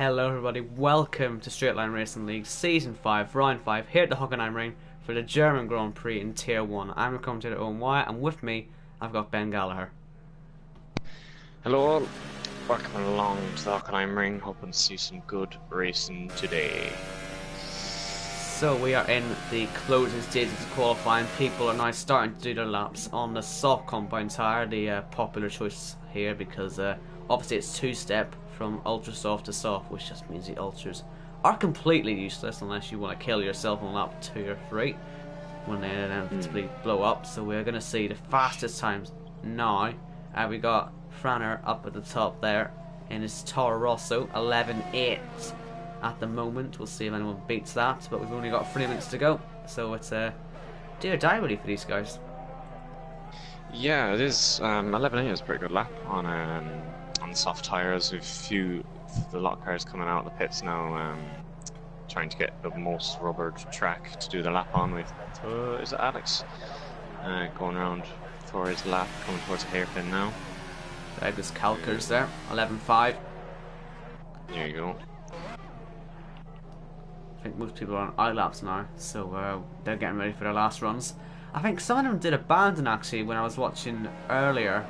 Hello everybody, welcome to Straight Line Racing League Season 5, Round 5, here at the Hockenheim Ring for the German Grand Prix in Tier 1. I'm your commentator Owen Wyatt, and with me, I've got Ben Gallagher. Hello all, welcome along to the Hockenheim Ring, hoping to see some good racing today. So we are in the closing stages of qualifying. People are now starting to do their laps on the soft compound tyre, the popular choice here, because obviously it's two-step from ultra soft to soft, which just means the ultras are completely useless unless you want to kill yourself on lap 2 or 3 when they inevitably blow up. So we're going to see the fastest times now. We got Franner up at the top there in his Toro Rosso, 11.8 at the moment. We'll see if anyone beats that, but we've only got 3 minutes to go, so it's do or die really for these guys. Yeah, it is. 11.8 is a pretty good lap on soft tyres. With the lot cars coming out of the pits now, trying to get the most rubbered track to do the lap on with. Is it Alex going around for his lap, coming towards a hairpin now? Vegas Calkers there, 11.5. There you go. I think most people are on eye laps now, so they're getting ready for their last runs. I think some of them did abandon actually when I was watching earlier,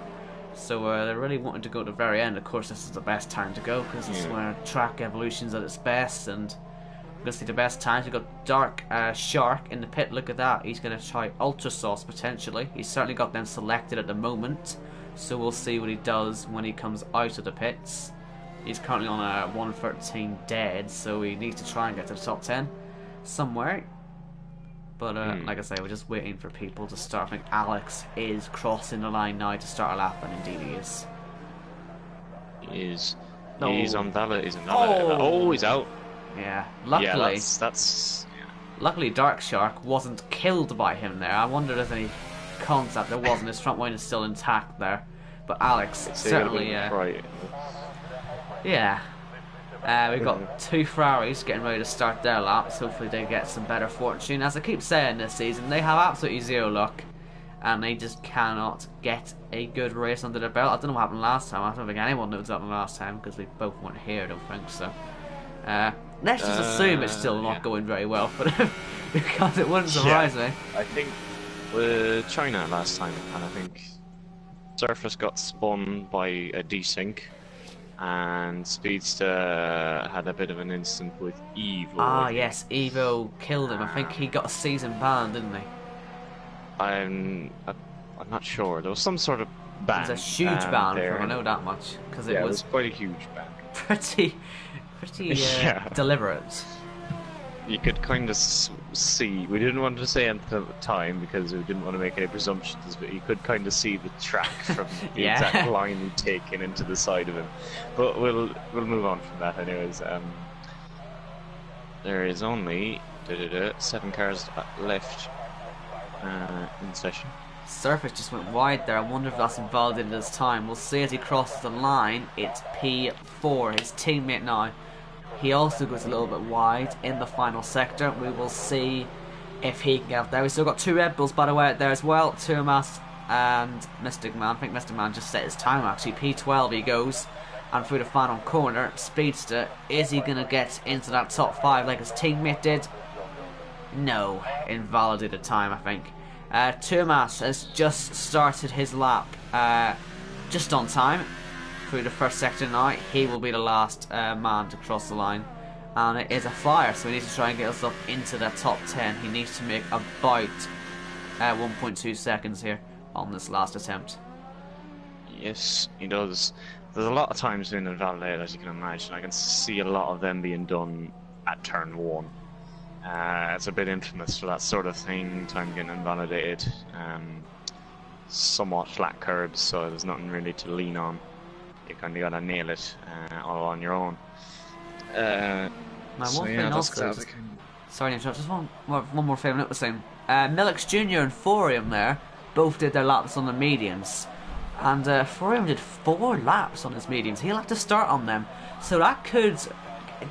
so they really wanted to go to the very end. Of course, this is the best time to go because it's where track evolution's at its best, and we're going to see the best times. We've got Dark Shark in the pit. Look at that, he's going to try Ultra Sauce potentially. He's certainly got them selected at the moment, so we'll see what he does when he comes out of the pits. He's currently on a 113 dead, so he needs to try and get to the top 10 somewhere. But like I say, we're just waiting for people to start. I think Alex is crossing the line now to start a lap, and indeed he is. He is. No. He's on valid. He's on valid. Oh, he's out. Yeah, luckily. Yeah, that's Luckily, Dark Shark wasn't killed by him there. I wonder if there's any contact. There wasn't. His front wing is still intact there. But Alex certainly. Right. Yeah. We've got two Ferraris getting ready to start their laps. Hopefully they get some better fortune. As I keep saying this season, they have absolutely zero luck, and they just cannot get a good race under their belt. I don't know what happened last time. I don't think anyone knows what happened last time because we both weren't here, I don't think so. Let's just assume it's still not going very well for them because it wouldn't surprise me. I think with China last time, and I think Surface got spun by a desync, and Speedster had a bit of an incident with Evo. Ah, yes, Evo killed him. I think he got a season ban, didn't he? I'm not sure. There was some sort of ban. It was a huge ban, there. I know that much, because it was quite a huge ban. Pretty deliberate. You could kind of see, we didn't want to say anything at the time because we didn't want to make any presumptions, but you could kind of see the track from the exact line he'd taken into the side of him. But we'll move on from that anyways. There is only 7 cars left in session. Surface just went wide there. I wonder if that's invalidated his time. We'll see as he crosses the line. It's P4, his teammate now. He also goes a little bit wide in the final sector. We will see if he can get up there. We've still got 2 Red Bulls, by the way, out there as well. Tuamas and Mystic Man. I think Mystic Man just set his time, actually. P12 he goes. And through the final corner, Speedster, is he going to get into that top 5 like his teammate did? No. Invalidated time, I think. Tuamas has just started his lap just on time. Through the first sector now, he will be the last man to cross the line, and it is a flyer, so he needs to try and get himself into the top 10. He needs to make about 1.2 seconds here on this last attempt. Yes, he does. There's a lot of times being invalidated, as you can imagine. I can see a lot of them being done at turn 1. It's a bit infamous for that sort of thing, time getting invalidated. Somewhat flat curbs, so there's nothing really to lean on. You kind of gotta nail it all on your own. Now, one thing also, sorry to interrupt, just one more thing I'm noticing. Millix Jr. and Forium there both did their laps on the mediums, and Forium did 4 laps on his mediums. He'll have to start on them, so that could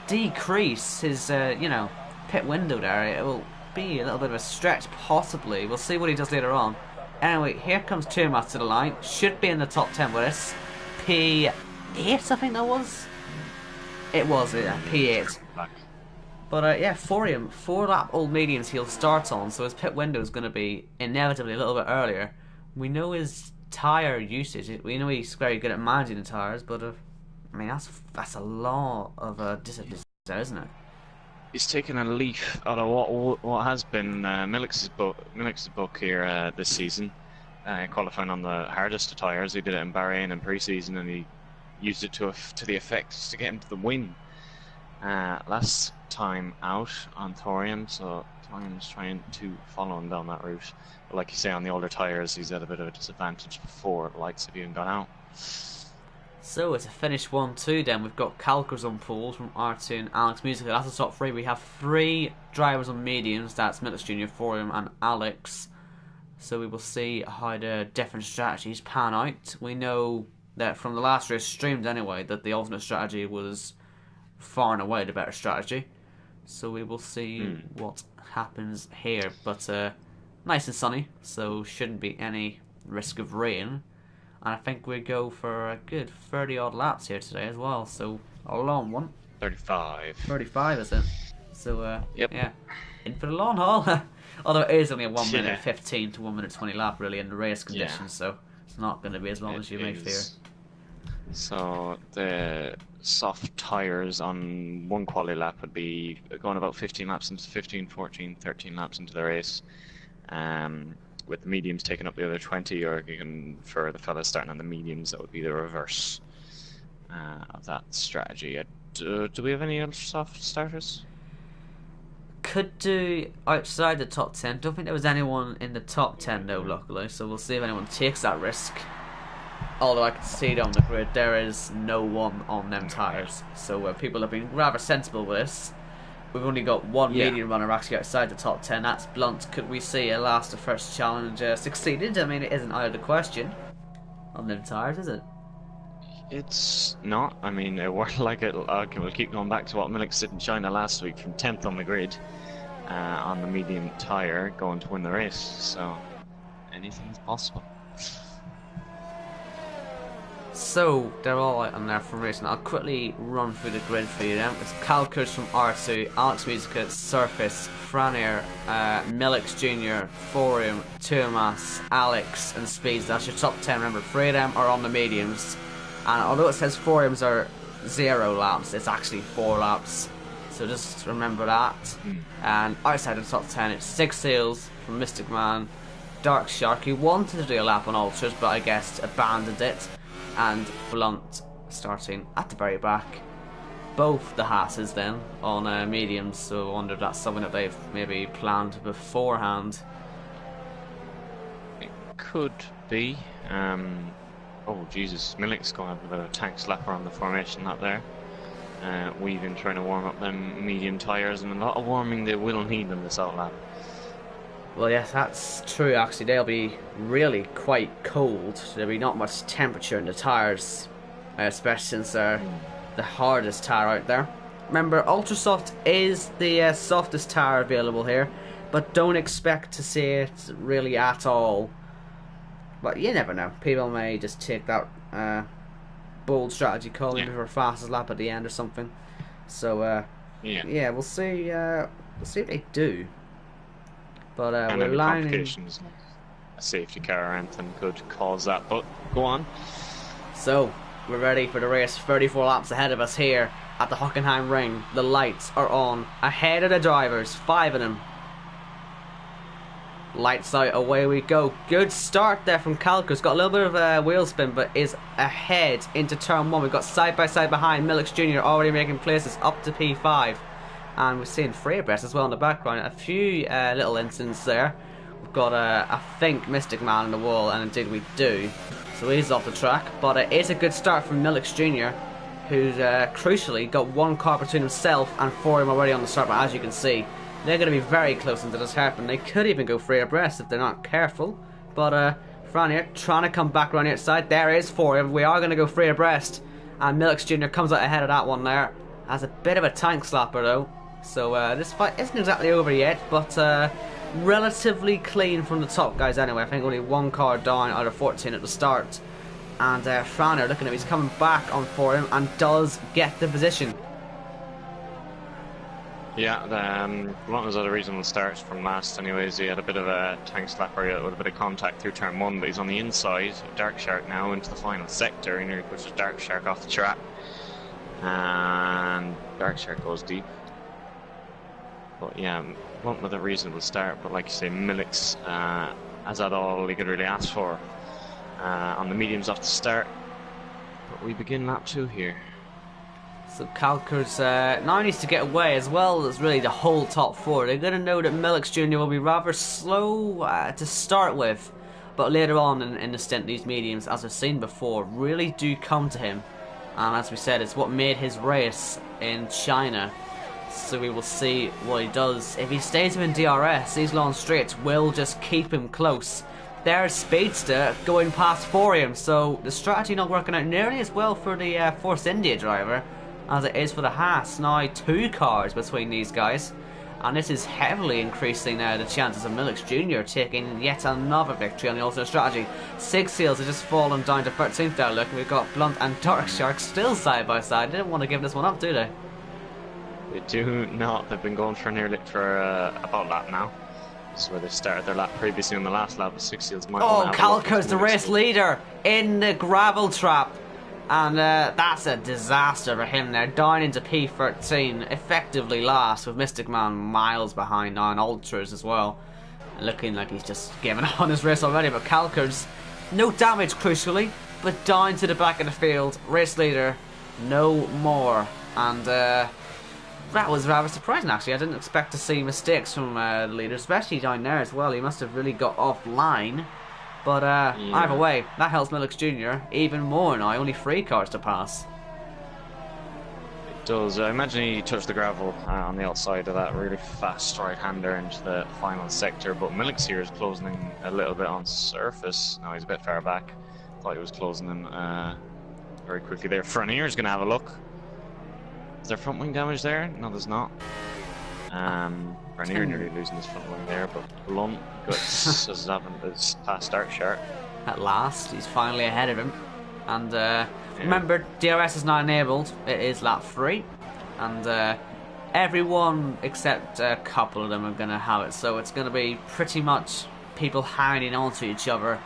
decrease his pit window there. It will be a little bit of a stretch, possibly. We'll see what he does later on. Anyway, here comes Tuamas to the line. Should be in the top 10 with us. P8, I think that was. It was a P8. Back. But yeah, for him, 4-lap old mediums he'll start on, so his pit window is going to be inevitably a little bit earlier. We know his tyre usage. We know he's very good at managing the tyres, but I mean that's a lot of disadvantage there, isn't it? He's taken a leaf out of what has been Millix's book here this season, qualifying on the hardest of tyres. He did it in Bahrain in pre-season, and he used it to the effect to get into the win last time out on Thorium. So Thorium's trying to follow him down that route. But like you say, on the older tyres, he's at a bit of a disadvantage before the lights have even gone out. So it's a finish 1-2 then. We've got Calkers on poles from R2 and Alex Musical. That's the top three. We have 3 drivers on mediums. That's Millis Jr., Forium and Alex. So we will see how the different strategies pan out. We know that from the last race streamed anyway, that the alternate strategy was far and away the better strategy. So we will see what happens here. But nice and sunny, so shouldn't be any risk of rain. And I think we go for a good 30-odd laps here today as well. So a long one. 35. 35 is it? So yep. Yeah, in for the long haul. Although it is only a 1 minute 15 to 1 minute 20 lap really in the race conditions, so it's not going to be as long as you may fear. So the soft tyres on one quali lap would be going about 15 laps into 15, 14, 13 laps into the race. With the mediums taking up the other 20, or you can, for the fellas starting on the mediums, that would be the reverse of that strategy. Do we have any other soft starters? Could do outside the top 10. Don't think there was anyone in the top 10 though, luckily, so we'll see if anyone takes that risk. Although I can see it on the grid, there is no one on them tyres, so people have been rather sensible with this. We've only got one medium runner actually outside the top 10. That's Blunt. Could we see a last to first challenge succeeded? I mean, it isn't out of the question on them tyres, is it? It's not. I mean, it worked like it. We'll keep going back to what Millix did in China last week, from 10th on the grid on the medium tyre, going to win the race. So anything's possible. So they're all out on there for racing. I'll quickly run through the grid for you then. It's Calkers from R2, Alex Musica, Surface, Franier, Millix Jr., Forium, Tuomas, Alex and Speeds. That's your top 10. Remember, 3 of them are on the mediums. And although it says Foriums are 0 laps, it's actually 4 laps. So just remember that. And outside the top 10, it's 6 Seals from Mystic Man, Dark Shark, who wanted to do a lap on Ultras, but I guess abandoned it. And Blunt starting at the very back. Both the Hasses then on mediums, so I wonder if that's something that they've maybe planned beforehand. It could be. Oh Jesus, Millix going to have a bit of a tank slapper on the formation up there. We've been trying to warm up them medium tyres, and a lot of warming they will need in this outlap. Well, yes, that's true actually. They'll be really quite cold. There'll be not much temperature in the tyres, especially since they're the hardest tyre out there. Remember, Ultra Soft is the softest tyre available here, but don't expect to see it really at all. But you never know. People may just take that bold strategy call for fastest lap at the end or something. So yeah, we'll see. We'll see if they do. But and we're any lining. complications, like a safety car or anything could cause that. But go on. So we're ready for the race. 34 laps ahead of us here at the Hockenheim Ring. The lights are on ahead of the drivers. 5 of them. Lights out, away we go. Good start there from Calkers. Got a little bit of wheel spin, but is ahead into turn 1. We've got side by side behind. Millix Jr. already making places up to P5. And we're seeing Freybreast as well in the background. A few little incidents there. We've got, I think, Mystic Man on the wall, and indeed we do. So he's off the track. But it is a good start from Millix Jr., who's crucially got 1 car between himself and Forium already on the start. But as you can see, they're going to be very close into this hairpin. They could even go free abreast if they're not careful. But Franier trying to come back around the outside. There is Forium. We are going to go free abreast. And Millix Jr. comes out ahead of that one there. Has a bit of a tank slapper though. So this fight isn't exactly over yet, but relatively clean from the top guys anyway. I think only 1 car down out of 14 at the start. And Franier, looking at him, he's coming back on for him and does get the position. Yeah, Blunt was at a reasonable start from last anyways. He had a bit of a tank slapper with a bit of contact through turn 1, but he's on the inside. Dark Shark now into the final sector. He nearly pushes Dark Shark off the track. And Dark Shark goes deep. But yeah, Blunt with a reasonable start, but like you say, Millix has had all he could really ask for on the mediums off the start. But we begin lap 2 here. So Calker's now needs to get away, as well as really the whole top 4. They're going to know that Millix Jr. will be rather slow to start with, but later on in the stint, these mediums, as we've seen before, really do come to him. And as we said, it's what made his race in China. So we will see what he does. If he stays within DRS, these long straights will just keep him close. There's Speedster going past Forium, so the strategy not working out nearly as well for the Force India driver as it is for the Haas. Now 2 cars between these guys, and this is heavily increasing the chances of Millix Jr. taking yet another victory on the alternate strategy. Six Seals have just fallen down to 13th there. Look, we've got Blunt and Dark Shark still side by side. They didn't want to give this one up, do they? They do not. They've been going for about a lap now. This is where they started their lap previously on the last lap. The Six Seals might want to have a look. Calker's the race leader in the gravel trap. And that's a disaster for him there, down into P13, effectively last, with Mystic Man miles behind now, and Ultras as well. Looking like he's just given up on his race already, but Calker's no damage crucially, but down to the back of the field, race leader, no more. And that was rather surprising actually. I didn't expect to see mistakes from the leader, especially down there as well. He must have really got offline. But either way, that helps Millix Jr. even more now. Only 3 cars to pass. It does. I imagine he touched the gravel on the outside of that really fast right-hander into the final sector. But Millix here is closing in a little bit on surface. Now he's a bit far back. Thought he was closing in very quickly there. Front ear is going to have a look. Is there front wing damage there? No, there's not. Bernier nearly losing his front wing there, but Blunt has passed Dark Shark. At last, he's finally ahead of him. And remember, DRS is now enabled. It is lap 3, and everyone except a couple of them are going to have it. So it's going to be pretty much people hanging onto each other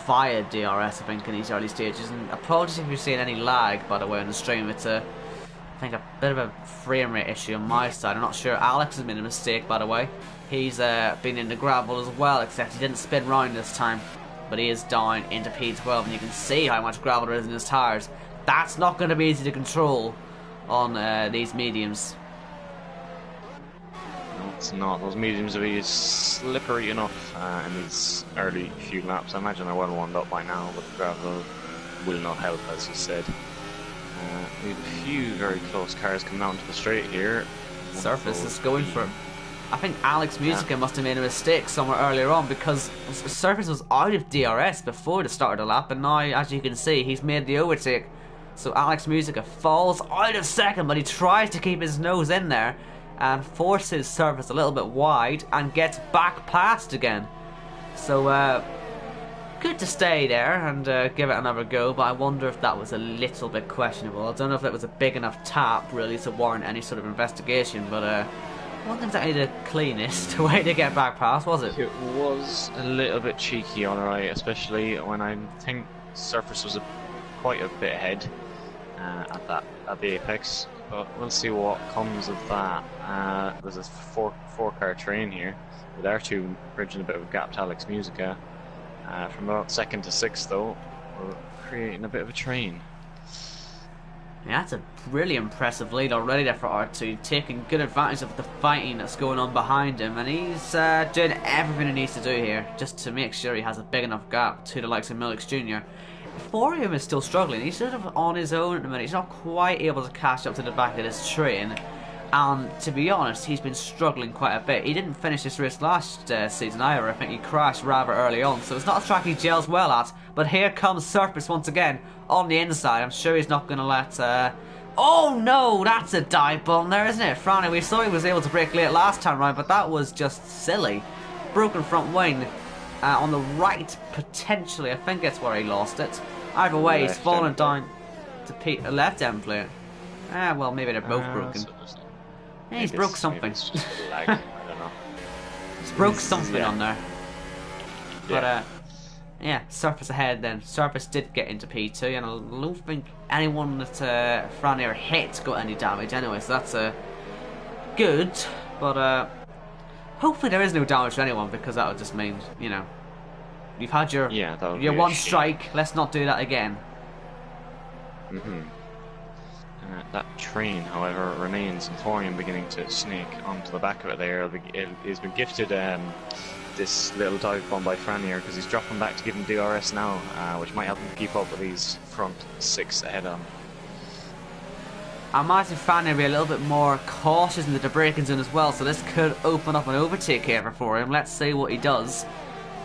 via DRS, I think, in these early stages. And apologies if you're seeing any lag, by the way, on the stream. It's I think a bit of a frame rate issue on my side. I'm not sure. Alex has made a mistake, by the way. He's been in the gravel as well, except he didn't spin round this time. But he is down into P12, and you can see how much gravel there is in his tyres. That's not going to be easy to control on these mediums. No, it's not. Those mediums will be slippery enough in these early few laps. I imagine they're well warmed up by now, but the gravel will not help, as you said. We have a few very close cars coming out into the straight here. Surface is going for him. I think Alex Musica must have made a mistake somewhere earlier on, because Surface was out of DRS before the start of the lap, and now, as you can see, he's made the overtake. So Alex Musica falls out of second, but he tries to keep his nose in there and forces Surface a little bit wide and gets back past again. So good to stay there and give it another go, but I wonder if that was a little bit questionable. I don't know if that was a big enough tap really to warrant any sort of investigation, but wasn't exactly the cleanest way to get back past, was it? It was a little bit cheeky, alright, especially when I think Surface was quite a bit ahead at the apex. But we'll see what comes of that. There's a four-car train here, with R2 bridging a bit of a gap to Alex Musica. From about 2nd to 6th, though, we're creating a bit of a train. Yeah, that's a really impressive lead already there for R2, taking good advantage of the fighting that's going on behind him, and he's doing everything he needs to do here just to make sure he has a big enough gap to the likes of Millix Jr. Forium is still struggling. He's sort of on his own at the minute. He's not quite able to catch up to the back of this train. And to be honest, he's been struggling quite a bit. He didn't finish this race last season either. I think he crashed rather early on, so it's not a track he gels well at. But here comes Surface once again on the inside. I'm sure he's not going to let... Oh no, that's a dive bomb there, isn't it? Franny, we saw he was able to brake late last time round, but that was just silly. Broken front wing on the right, potentially. I think that's where he lost it. Either way, he's fallen down to left end plate. Well, maybe they're both broken. Yeah, he's broke something. Maybe it's just a lag. I don't know. He's broke something Yeah. on there. But Yeah. yeah, Surface ahead then. Surface did get into P2, and I don't think anyone that Franier hit got any damage anyway, so that's good. But hopefully there is no damage to anyone, because that would just mean, you know, you've had your Yeah, that would your be a one shame. strike. Let's not do that again. That train, however, remains, and Thorium beginning to snake onto the back of it there. He's been gifted this little dive bomb by Franier, because he's dropping back to give him DRS now, which might help him keep up with these front 6 ahead on. I imagine Franier will be a little bit more cautious in the braking zone as well, so this could open up an overtake here for him. Let's see what he does.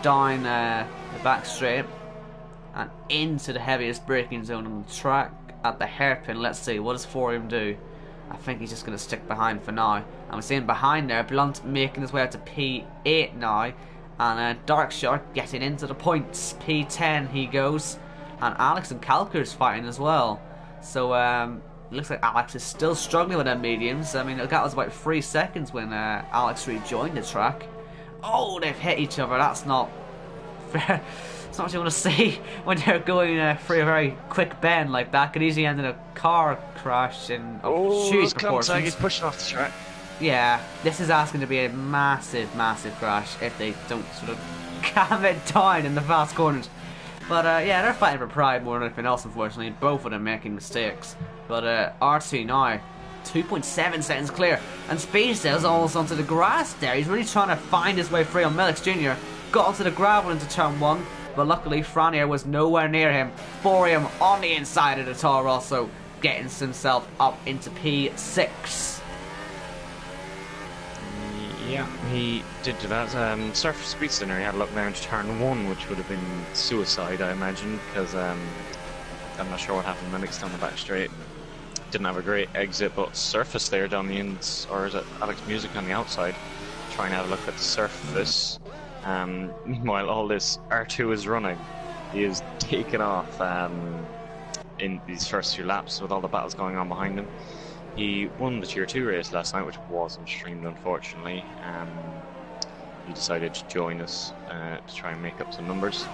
Down the back straight and into the heaviest braking zone on the track at the hairpin. Let's see, what does Thorium do? I think he's just going to stick behind for now. And we're seeing behind there, Blunt making his way up to P8 now. And Darkshot getting into the points. P10 he goes. And Alex and Calker's fighting as well. So it looks like Alex is still struggling with them mediums. I mean, that was about 3 seconds when Alex rejoined the track. Oh, they've hit each other. That's not fair. It's not what you want to see when they're going through a very quick bend like that. Could easily end in a car crash and huge proportions. He's pushing off the track. Yeah, this is asking to be a massive, massive crash if they don't sort of calm it down in the fast corners. But yeah, they're fighting for pride more than anything else, unfortunately. Both of them making mistakes. But R2 now, 2.7 seconds clear. And Speedsail's almost onto the grass there. He's really trying to find his way free on Millix Jr. Got onto the gravel into turn 1. But luckily, Franier was nowhere near him. Thorium on the inside of the Toro Rosso, getting himself up into P6. Yeah, he did do that. Surface Speedster, he had a look down to turn 1, which would have been suicide, I imagine, because I'm not sure what happened. Millix down the back straight didn't have a great exit, but Surface there down the ends, or is it Alex Music on the outside, trying to have a look at the surface. Meanwhile, all this R2 is running. He is taken off in these first few laps with all the battles going on behind him. He won the Tier 2 race last night, which wasn't streamed, unfortunately. He decided to join us to try and make up some numbers.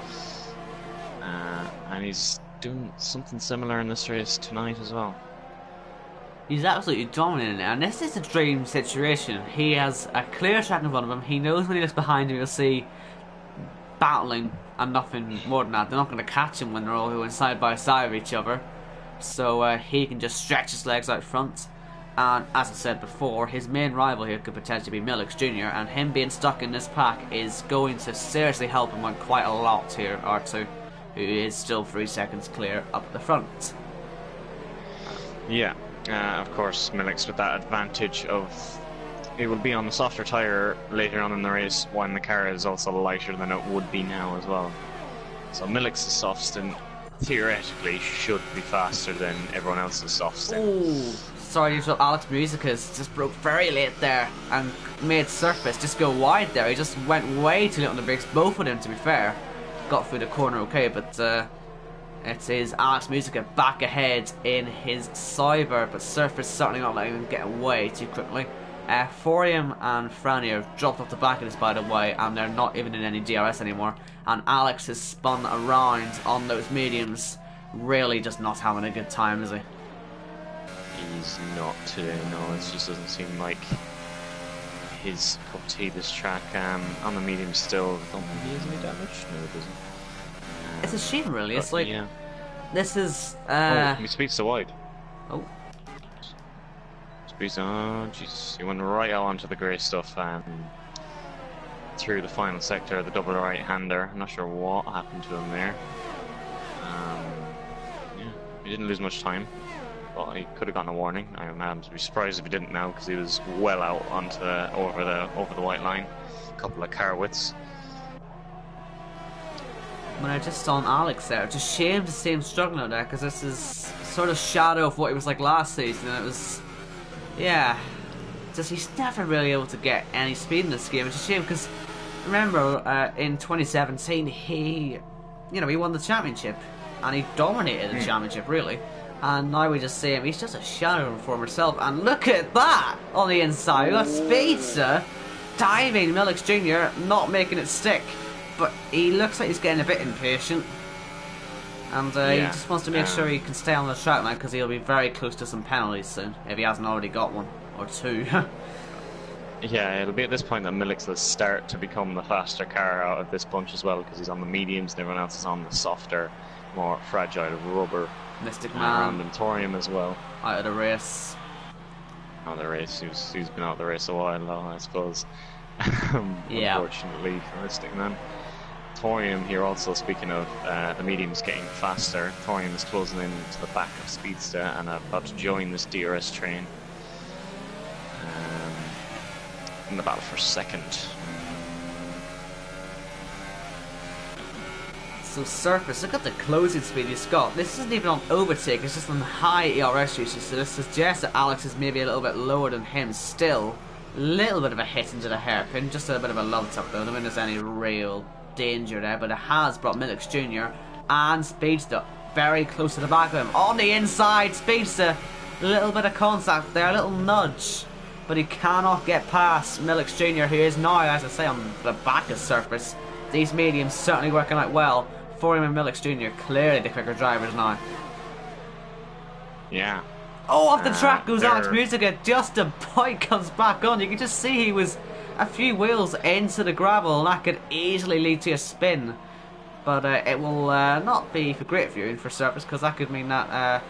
And he's doing something similar in this race tonight as well. He's absolutely dominating it, and this is a dream situation. He has a clear track in front of him. He knows when he looks behind him, you'll see battling and nothing more than that. They're not going to catch him when they're all going side by side of each other. So he can just stretch his legs out front. And as I said before, his main rival here could potentially be Millix Jr. And him being stuck in this pack is going to seriously help him out quite a lot here, R2, who is still 3 seconds clear up the front. Yeah. Of course, Millix with that advantage of it will be on the softer tyre later on in the race when the car is also lighter than it would be now as well. So Millix's soft stint theoretically should be faster than everyone else's soft stint. Ooh, sorry, Alex Musicas just broke very late there and made Surface just go wide there. He just went way too late on the brakes, both of them to be fair. Got through the corner okay, but it is Alex Musica back ahead in his Cyber, but Surface certainly not letting him get away too quickly. Thorium and Franier dropped off the back of this, by the way, and they're not even in any DRS anymore. And Alex has spun around on those mediums, really just not having a good time, is he? He's not today, no. It just doesn't seem like his cup of tea, this track. On the medium still, don't think he has any damage. No, it doesn't. It's a shame, really. It's like, yeah. This is... he speeds so wide. Oh. Speeds, oh, jeez. He went right out onto the grey stuff through the final sector, the double right-hander. I'm not sure what happened to him there. Yeah, he didn't lose much time, but he could have gotten a warning. I'm to be surprised if he didn't now, because he was well out onto over the white line. A couple of car widths. When I just saw Alex there, it's a shame to see him struggling out there, because this is sort of shadow of what he was like last season. And it was, yeah, just he's never really able to get any speed in this game. It's a shame because remember in 2017 he won the championship and he dominated the championship really, And now we just see him, he's just a shadow for himself. And look at that on the inside. We've got Speedster diving Millix Jr., not making it stick. But he looks like he's getting a bit impatient. And he just wants to make sure he can stay on the track now, because he'll be very close to some penalties soon, if he hasn't already got one or two. Yeah, it'll be at this point that Millix will start to become the faster car out of this bunch as well, because he's on the mediums and everyone else is on the softer, more fragile rubber. Mystic Man around and Thorium as well. Out of the race. Out of the race, who's been out of the race a while now, I suppose. Yeah. Unfortunately for Mystic Man. Thorium here also, speaking of the mediums getting faster, Thorium is closing in to the back of Speedster and about to join this DRS train in the battle for second. So Surface, look at the closing speed he's got. This isn't even on overtake, it's just on high ERS usage, so this suggests that Alex is maybe a little bit lower than him still. Little bit of a hit into the hairpin, just a bit of a love tap though. I don't think there's any real danger there, but it has brought Millix Jr. and Speedster very close to the back of him. On the inside, Speedster, a little bit of contact there, a little nudge, but he cannot get past Millix Jr., who is now, as I say, on the back of Surface. These mediums certainly working out well. Thorium and Millix Jr. clearly the quicker drivers now. Yeah. Oh, off the track goes Alex Musica, just the bike comes back on. You can just see he was a few wheels into the gravel, and that could easily lead to a spin. But it will not be for great viewing for Surface, because that could mean that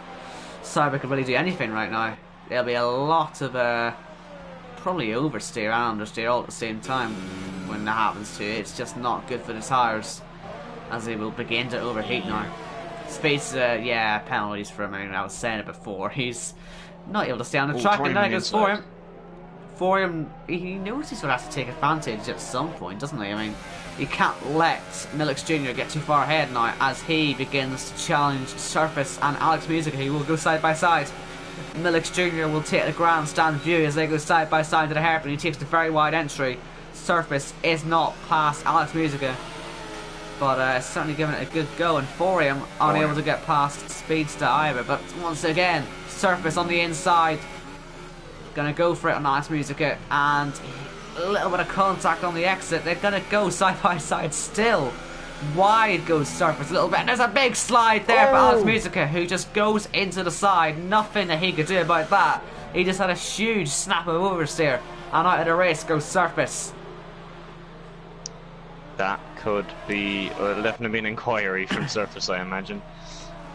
Cyber could really do anything right now. There'll be a lot of probably oversteer and understeer all at the same time when that happens to you. It's just not good for the tyres, as they will begin to overheat now. Space, yeah, penalties for him. I mean, I was saying it before. He's not able to stay on the track, and now it goes for him. For him, he knows he's going to have to take advantage at some point, doesn't he? I mean, he can't let Millix Jr. get too far ahead now, as he begins to challenge Surface and Alex Musica, who will go side by side. Millix Jr. will take the grandstand view as they go side by side to the hairpin. He takes the very wide entry. Surface is not past Alex Musica, but certainly giving it a good go, and Thorium unable to get past Speedster either. But once again, Surface on the inside, gonna go for it on Alex Musica, and a little bit of contact on the exit. They're gonna go side by side still. Wide goes Surface a little bit, and there's a big slide there for Alex Musica, who just goes into the side. Nothing that he could do about that. He just had a huge snap of oversteer, and out of the race goes Surface. That could be definitely be an inquiry from Surface, I imagine.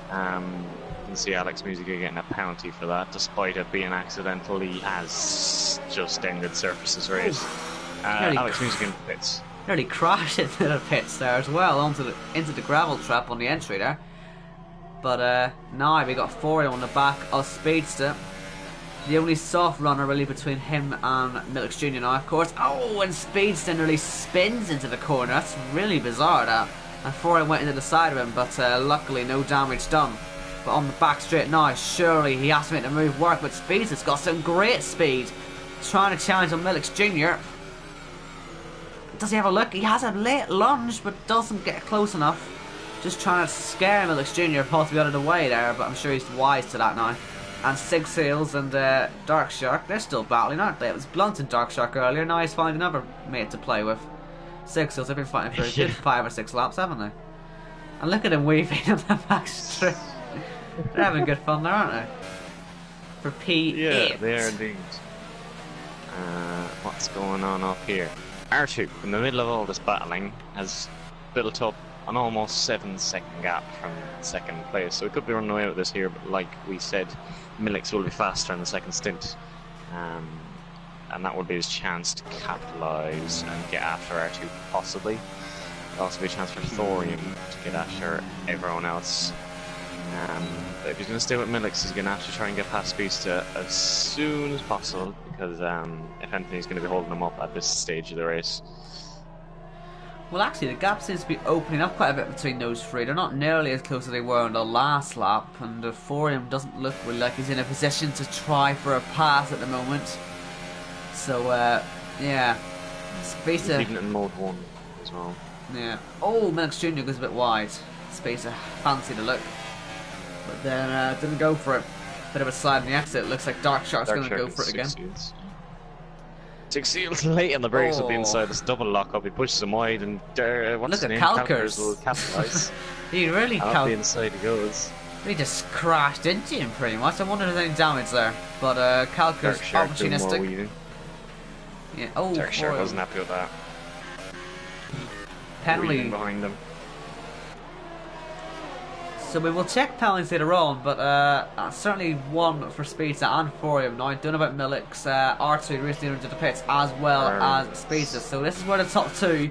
You can see Alex Musica getting a penalty for that, despite it being accidental. He has just ended Surface's race. Alex Musica in pits. Nearly crashed into the pits there as well, into the gravel trap on the entry there. But now we got Thorium on the back of Speedster. The only soft runner really between him and Millix Jr. now, of course. Oh, and Speedster nearly spins into the corner. That's really bizarre, that. And Thorium went into the side of him, but luckily no damage done. But on the back straight now, surely he has to make the move work. But Speedster's got some great speed, trying to challenge on Millix Jr. Does he have a look? He has a late lunge, but doesn't get close enough. Just trying to scare Millix Jr. possibly out of the way there, but I'm sure he's wise to that now. And Sig Seals and Dark Shark, they're still battling, aren't they? It was Blunt and Dark Shark earlier, now he's finding another mate to play with. Sig Seals have been fighting for a good 5 or 6 laps, haven't they? And look at them weaving on the back straight. They're having good fun there, aren't they? For P8. Yeah, they are indeed. What's going on up here? R2, in the middle of all this battling, has built up an almost 7-second gap from second place, so he could be running away with this here, but like we said, Millix will be faster in the second stint, and that would be his chance to capitalise and get after R2 possibly. It'll also be a chance for Thorium to get after everyone else. But if he's going to stay with Millix, he's going to have to try and get past Speedster as soon as possible, because if anything, he's going to be holding him up at this stage of the race. Well, actually, the gap seems to be opening up quite a bit between those three. They're not nearly as close as they were on the last lap, and Thorium doesn't look really like he's in a position to try for a pass at the moment. So, yeah. Spacer. Even in mode 1 as well. Yeah. Oh, Millix Jr. goes a bit wide. Spacer, fancy the look. but then didn't go for it. Bit of a slide in the exit. Looks like Dark Shark's going to go for it again. Succeeds late on the brakes up the Oh. inside. This double lock up. He pushes him wide, and what's Look his at name? Calkers. Will capitalise. He really And up the inside he goes. he just crashed into him pretty much. I wonder if there's any damage there. But Calker's Dark Shark doing more opportunistic. weaving. Yeah. Oh, Dark Shark boy. wasn't happy with that. Penalty. Weaving behind them. So we will check penalties later on, but certainly one for Speedster and for him. Now, I don't know about Millic's R2 recently into the pits as well as Speedster. So this is where the top two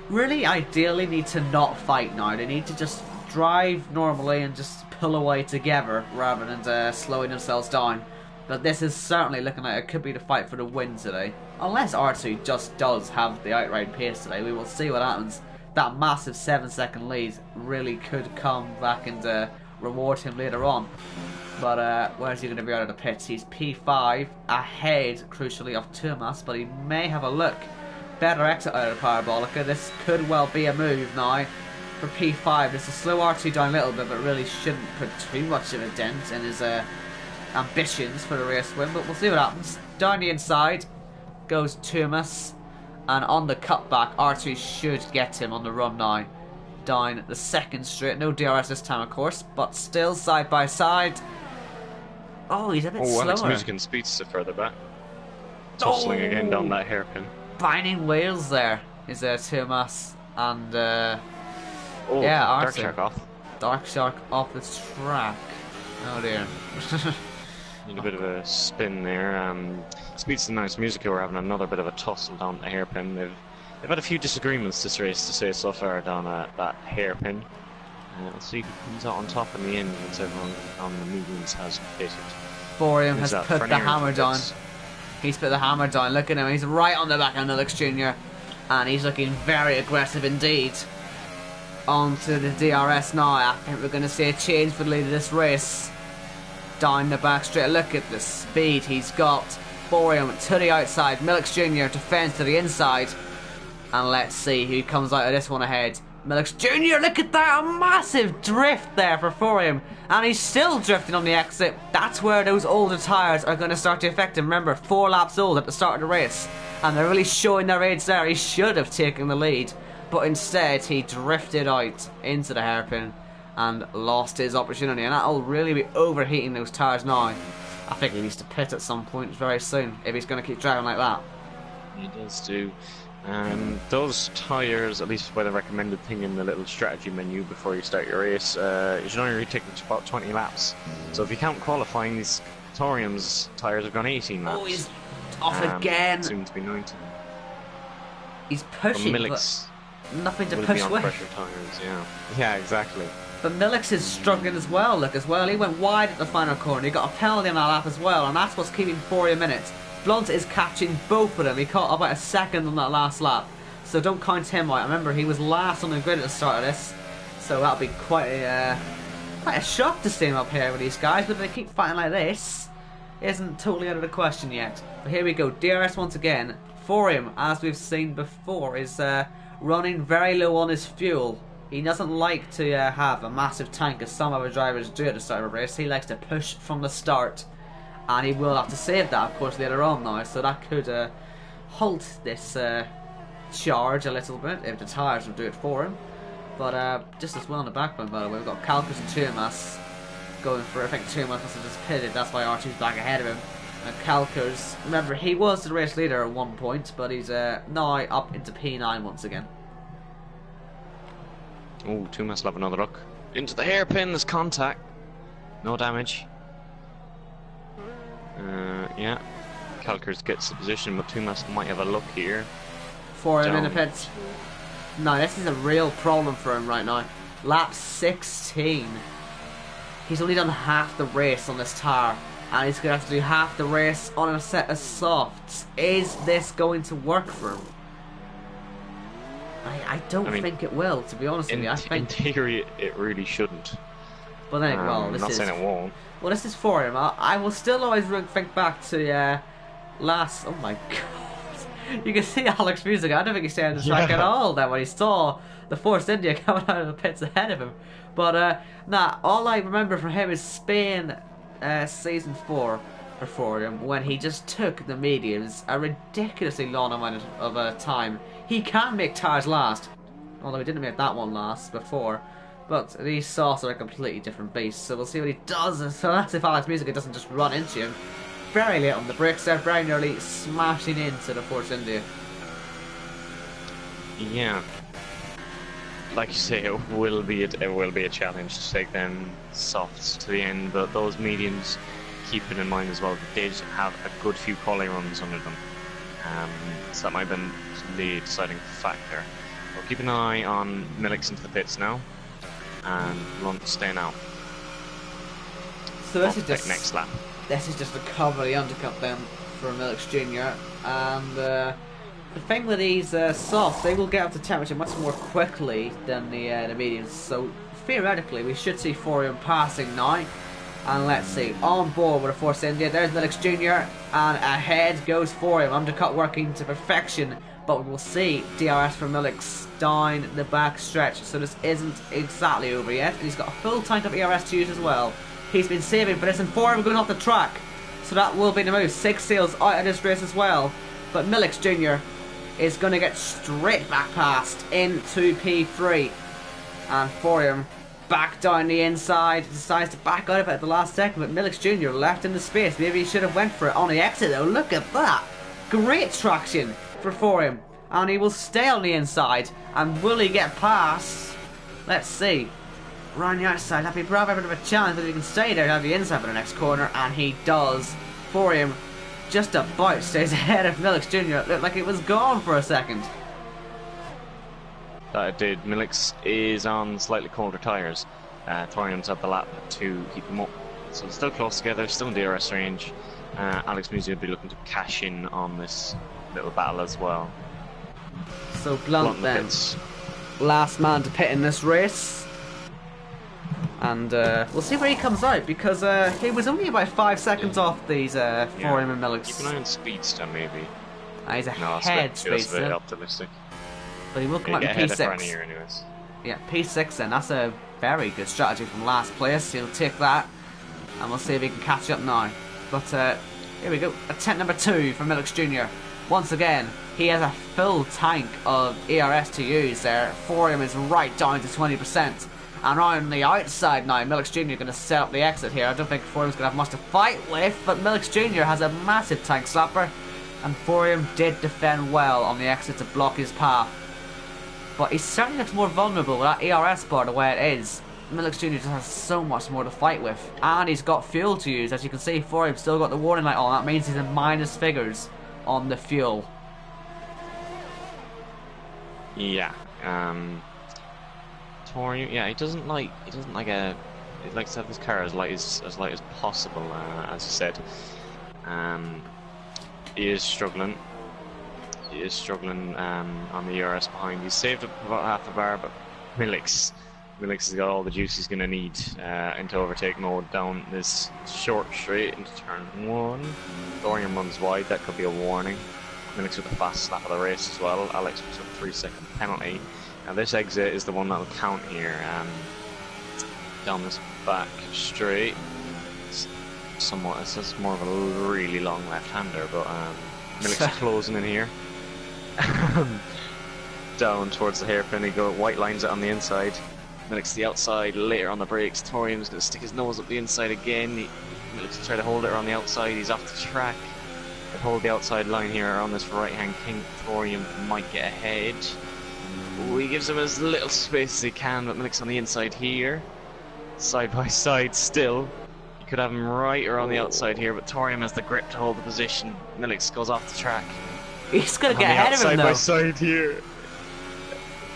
really ideally need to not fight now. They need to just drive normally and just pull away together rather than slowing themselves down. But this is certainly looking like it could be the fight for the win today. Unless R2 just does have the outright pace today, we will see what happens. That massive 7-second lead really could come back and reward him later on. But where's he going to be out of the pits? He's P5 ahead, crucially, of Tumas, but he may have a look. Better exit out of the Parabolica. This could well be a move now for P5. This will slow R2 down a little bit, but really shouldn't put too much of a dent in his ambitions for the race win. But we'll see what happens. Down the inside goes Tumas. And on the cutback, R2 should get him on the run now. Down the second straight. No DRS this time, of course, but still side by side. Oh, he's a bit slower. Alex Music and Speedster further back. Tussling again down that hairpin. Binding wheels there is Tumas and yeah, Dark R2. Shark off. Dark Shark off the track. Oh dear. Need a bit of a spin there. Speedster and Nice Music are having another bit of a tussle down the hairpin. They've had a few disagreements this race to say so far down that hairpin. Let's see who comes out on top in the end once everyone on the mediums has pitted. Borium has put the hammer down. He's put the hammer down. Look at him. He's right on the back of Nilix Jr. And he's looking very aggressive indeed. Onto the DRS now. I think we're going to see a change for the lead of this race. Down the back straight. Look at the speed he's got. Borium to the outside. Milix Jr. defends to the inside. And let's see who comes out of this one ahead. Milix Jr. Look at that. A massive drift there for Borium. And he's still drifting on the exit. That's where those older tyres are going to start to affect him. Remember, 4 laps old at the start of the race. And they're really showing their age there. He should have taken the lead. But instead, he drifted out into the hairpin and lost his opportunity, and that'll really be overheating those tyres now. I think he needs to pit at some point very soon if he's going to keep driving like that. He does do. Those tyres, at least by the recommended thing in the little strategy menu before you start your race, you should only take about 20 laps. So if you count qualifying, these Torium's tyres have gone 18 laps. Oh, he's off again. Soon to be 19. He's pushing, but nothing to push with. Pressure tyres, yeah, exactly. But Milix is struggling as well. Look, as well, he went wide at the final corner. He got a penalty on that lap as well, and that's what's keeping 40 minutes. Blunt is catching both of them. He caught about a second on that last lap, so don't count him out. Remember, he was last on the grid at the start of this, so that'll be quite a shock to see him up here with these guys. But if they keep fighting like this, isn't totally out of the question yet. But here we go. DRS once again. For him, as we've seen before, is running very low on his fuel. He doesn't like to have a massive tank as some other drivers do at the start of a race. He likes to push from the start, and he will have to save that, of course, later on now. So that could halt this charge a little bit if the tyres will do it for him. But just as well in the background, by the way, we've got Calcus and Tumas going for, I think Tumas must have just pitted, that's why R2's back ahead of him. And Calcus, remember, he was the race leader at one point, but he's now up into P9 once again. Oh, Tumas will have another look. Into the hairpin, there's contact. No damage. Yeah. Calkers gets the position, but Tumas might have a look here. For him in the pits. No, this is a real problem for him right now. Lap 16. He's only done half the race on this tyre, and he's going to have to do half the race on a set of softs. Is this going to work for him? I don't think it will, to be honest with you. I think in theory it really shouldn't. But then, well, this saying it won't. Well, this is for him. I will still always think back to last. Oh my god! You can see Alex Music. I don't think he stayed on the track at all then when he saw the Force India coming out of the pits ahead of him. But nah, all I remember from him is Spain season 4 for him when he just took the mediums a ridiculously long amount of time. He can make tires last, although he didn't make that one last before. But these softs are a completely different beast, so we'll see what he does. So that's if Alex Music doesn't just run into him. Very late on the brakes there, very nearly smashing into the Force India. Yeah. Like you say, it will be a challenge to take them softs to the end, but those mediums, keeping in mind as well, they did have a good few quality runs under them. So that might have been the deciding factor. We'll keep an eye on Millix into the pits now. And Lunt staying out. So this is just next lap. This is just a cover the undercut then for Millix Jr. And the thing with these softs, they will get up to temperature much more quickly than the mediums. So theoretically, we should see Forium passing now. And let's see, on board with a Force India. There's Millix Jr. and ahead goes Forium. Undercut working to perfection. But we'll see DRS from Millix down the back stretch, so this isn't exactly over yet. And he's got a full tank of ERS to use as well. He's been saving, but isn't Forium going off the track, so that will be the move. 6 seals out of this race as well. But Millix Jr. is going to get straight back past into P3, and Forium back down the inside, decides to back out of it at the last second. But Millix Jr. left in the space. Maybe he should have went for it on the exit though. Look at that, great traction for Forium, and he will stay on the inside. And will he get past? Let's see. Round the outside, Happy Bravo, a bit of a challenge, but he can stay there down the inside for the next corner, and he does. Forium just about stays ahead of Millix Jr. It looked like it was gone for a second. That it did. Millix is on slightly colder tyres. Thorium's at the lap to keep them up. So they're still close together, still in DRS range. Alex Musi will be looking to cash in on this little battle as well. So Blunt then, last man to pit in this race, and we'll see where he comes out, because he was only about 5 seconds off these Forium and Millix. Keep an eye on Speedster maybe. He's ahead, Speedster. a bit optimistic. But he will come out in P6. Anyways. Yeah, P6 then. That's a very good strategy from last place. He'll take that, and we'll see if he can catch up now. But here we go. Attempt number 2 for Millix Jr. Once again, he has a full tank of ERS to use there. Forium is right down to 20%. And on the outside now, Millix Jr. going to set up the exit here. I don't think Forium's going to have much to fight with, but Millix Jr. has a massive tank slapper, and Forium did defend well on the exit to block his path. But he certainly looks more vulnerable with that ERS bar the way it is. Millix Jr. just has so much more to fight with. And he's got fuel to use. As you can see, Forium's still got the warning light on. That means he's in minus figures on the fuel. Yeah. Thorium, yeah, he likes to have his car as light as possible, as you said. He is struggling. On the ERS behind. He's saved up about half a bar, but Millix has got all the juice he's going to need into overtake mode down this short straight into turn 1. Thorium runs wide, that could be a warning. Millix with the fast lap of the race as well. Alex with a 3-second penalty. Now this exit is the one that will count here. Down this back straight. It's just more of a really long left-hander, but Millix closing in here. Down towards the hairpin, he white lines it on the inside. Millix to the outside, later on the brakes. Thorium's going to stick his nose up the inside again. Millix will try to hold it around the outside. He's off the track. He'll hold the outside line here on this right-hand kink. Thorium might get ahead. Ooh, he gives him as little space as he can, but Millix on the inside here. Side by side still. You could have him right around the outside here, but Thorium has the grip to hold the position. Millix goes off the track. He's going to get ahead of him though. Side by side here.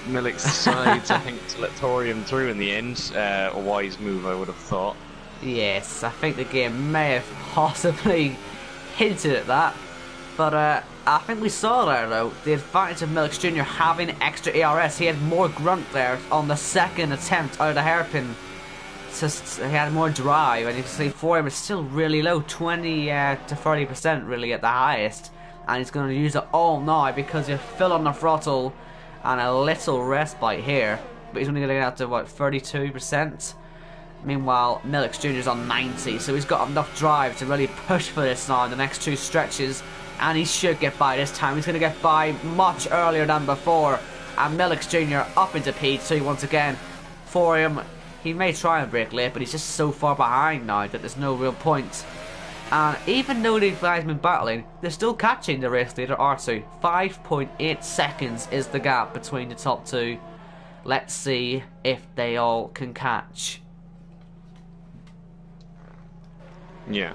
Millix decides, I think, to let Thorium through in the end. A wise move, I would have thought. Yes, I think the game may have possibly hinted at that. But I think we saw there, though, the advantage of Millix Jr. having extra ERS. He had more grunt there on the second attempt out of the hairpin. Just, he had more drive, and you can see Forium is still really low, 20 to 30% really at the highest. and he's going to use it all now because you're full on the throttle and a little respite here, but he's only going to get out to what, 32%. Meanwhile, Millix Jr. is on 90, so he's got enough drive to really push for this now in the next 2 stretches, and he should get by this time. He's going to get by much earlier than before, and Millix Jr. up into P2 once again. For him, he may try and break late, but he's just so far behind now that there's no real point. And even though these guys have been battling, they're still catching the race leader R2. 5.8 seconds is the gap between the top 2. Let's see if they all can catch. Yeah.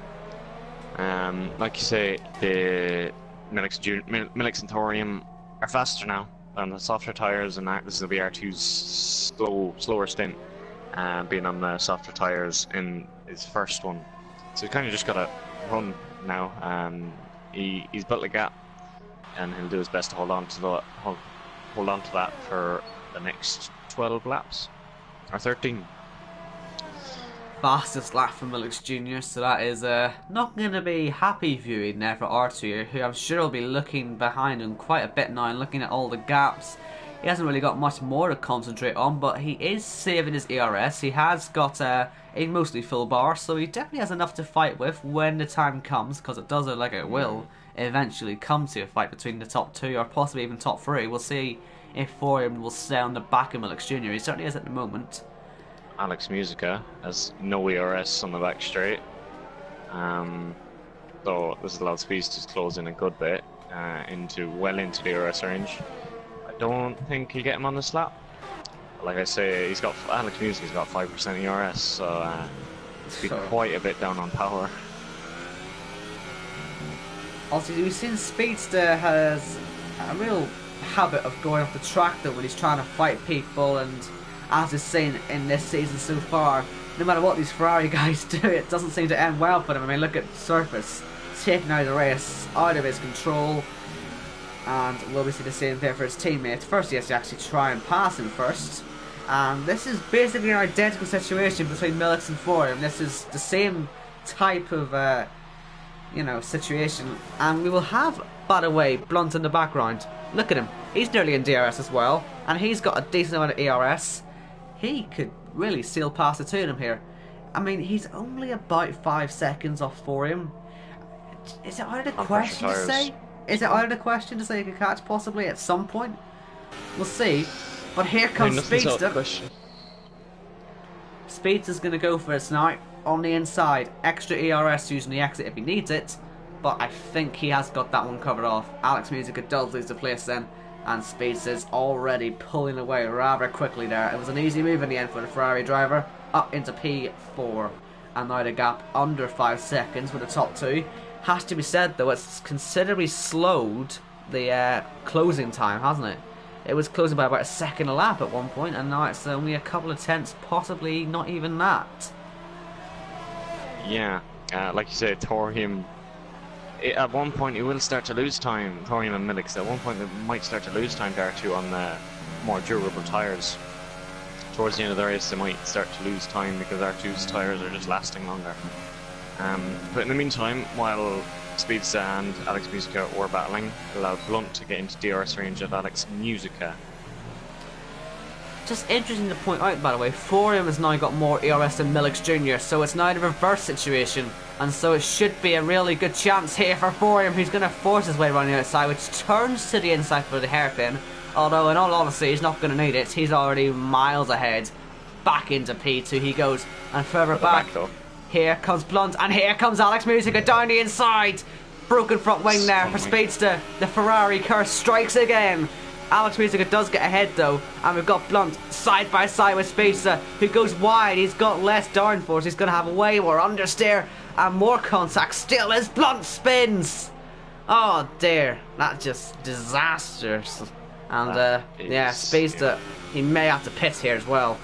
Like you say, the Millix and Thorium are faster now on the softer tyres, and this will be R2's slower stint, being on the softer tyres in his first one. So he's kind of just got to run now. He's built a gap, and he'll do his best to hold on to that for the next 12 laps or 13. Fastest lap from Millix Jr., so that is not going to be happy viewing there for R2, who I'm sure will be looking behind him quite a bit now and looking at all the gaps. He hasn't really got much more to concentrate on, but he is saving his ERS. He has got a mostly full bar, so he definitely has enough to fight with when the time comes, because it does look like it will eventually come to a fight between the top 2 or possibly even top 3. We'll see if Thorium will stay on the back of Millix Jr. He certainly is at the moment. Alex Musica has no ERS on the back straight, so this has allowed Speeds to close in a good bit well into the ERS range. I don't think he'll get him on this lap. Like I say, Alex Musica's got 5% ERS, so it's been quite a bit down on power. Also, we've seen Speedster has a real habit of going off the track though when he's trying to fight people, and as we've seen in this season so far, no matter what these Ferrari guys do, it doesn't seem to end well for them. I mean, look at Surface taking out the race out of his control, and we'll be seeing the same thing for his teammates. First, he has to actually try and pass him first, and this is basically an identical situation between Millix and Thorium. This is the same type of situation, and we will have, by the way, Blunt in the background. Look at him, he's nearly in DRS as well, and he's got a decent amount of ERS. He could really seal past the 2 of them here. I mean, he's only about 5 seconds off Thorium. Is it out of the question to say? Is it out of the question to say he could catch possibly at some point? We'll see. But here comes Speedster. Speedster's going to go for it now on the inside. Extra ERS using the exit if he needs it, but I think he has got that one covered off. Alex Musica does lose the place then, and Speedster's already pulling away rather quickly there. It was an easy move in the end for the Ferrari driver, up into P4, and now the gap under 5 seconds with the top 2. Has to be said though, it's considerably slowed the closing time, hasn't it? It was closing by about a second a lap at one point, and now it's only a couple of tenths, possibly not even that. Yeah, like you said, Thorium, at one point he will start to lose time. Thorium and Millix, at one point they might start to lose time to R2 on the more durable tyres. Towards the end of the race they might start to lose time because R2's tyres are just lasting longer. But in the meantime, while Speedster and Alex Musica were battling, allowed Blunt to get into DRS range of Alex Musica. Just interesting to point out, by the way, Thorium has now got more ERS than Millix Jr., so it's now the reverse situation, and so it should be a really good chance here for Thorium, who's going to force his way around the outside, which turns to the inside for the hairpin, although in all honesty he's not going to need it. He's already miles ahead. Back into P2 he goes, and further back here comes Blunt, and here comes Alex Musica down the inside. Broken front wing there for Speedster. The Ferrari curse strikes again. Alex Musica does get ahead though, and we've got Blunt side by side with Speedster, who goes wide. He's got less downforce, he's going to have way more understeer and more contact still as Blunt spins. Oh dear, that's just disastrous. And yeah, Speedster, he may have to pit here as well.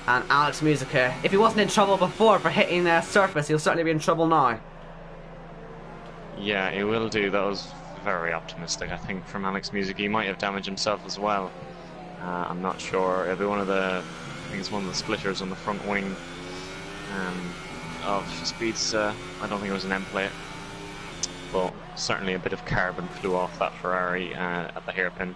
And Alex Musica, if he wasn't in trouble before for hitting Surface, he'll certainly be in trouble now. Yeah, he will do. That was very optimistic, I think, from Alex Musica. He might have damaged himself as well. I'm not sure. It'll be one of the, I think it's one of the splitters on the front wing of Speedster. I don't think it was an end plate. But certainly a bit of carbon flew off that Ferrari at the hairpin.